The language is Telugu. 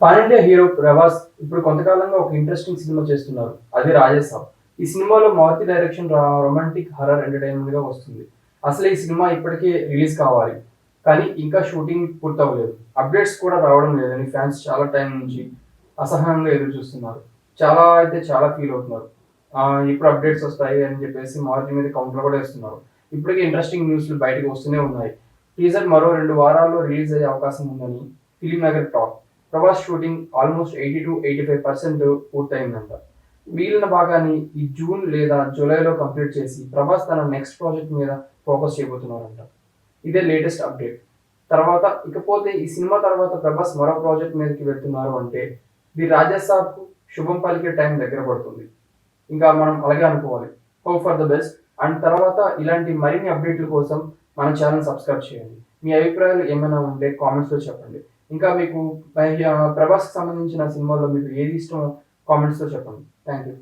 పాన్ ఇండియా హీరో ప్రభాస్ ఇప్పుడు కొంతకాలంగా ఒక ఇంట్రెస్టింగ్ సినిమా చేస్తున్నారు. అది 'రాజసాబ్'. ఈ సినిమాలో మారుతి డైరెక్షన్ రొమాంటిక్ హారర్ ఎంటర్‌టైన్‌మెంట్‌గా వస్తుంది. అసలు ఈ సినిమా ఇప్పటికే రిలీజ్ కావాలి. కానీ ఇంకా షూటింగ్ పూర్తవ్వలేదు. అప్డేట్స్ కూడా రావడం లేదని ఫ్యాన్స్ చాలా టైం నుంచి అసహనంగా ఎదురు చూస్తున్నారు. చాలా ఫీల్ అవుతున్నారు. ఎప్పుడు అప్డేట్స్ వస్తాయి అని చెప్పేసి మారుతి మీద కౌంటర్ కూడా ఇస్తున్నారు. ఇప్పటికే ఇంట్రెస్టింగ్ న్యూస్‌లు బయటకు వస్తూనే ఉన్నాయి. టీజర్ మరో 2 వారాల్లో రిలీజ్ అయ్యే అవకాశం ఉందని film Nagar talk. Prabhas shooting almost 80-85% పూర్తయిందంట. మిగిలిన భాగాన్ని ఈ జూన్ లేదా జూలైలో కంప్లీట్ చేసి ప్రభాస్ తన నెక్స్ట్ ప్రాజెక్ట్ మీద ఫోకస్ చేయబోతున్నారంట. ఇదే లేటెస్ట్ అప్డేట్. ఇకపోతే ఈ సినిమా తర్వాత ప్రభాస్ మరో ప్రాజెక్ట్ మీదకి వెళ్తున్నారు అంటే ది రాజాసాబ్‌కు శుభం పలికే టైం దగ్గర పడుతుంది. ఇంకా మనం అలాగే అనుకోవాలి. Hope for the best. And తర్వాత ఇలాంటి మరిన్ని అప్డేట్ల కోసం మన ఛానల్ సబ్స్క్రైబ్ చేయండి. మీ అభిప్రాయాలు ఏమైనా ఉంటే కామెంట్స్‌లో చెప్పండి. ఇంకా మీకు ప్రభాస్‌కి సంబంధించిన సినిమాల్లో మీకు ఏది ఇష్టమో కామెంట్స్‌లో చెప్పండి. Thank you.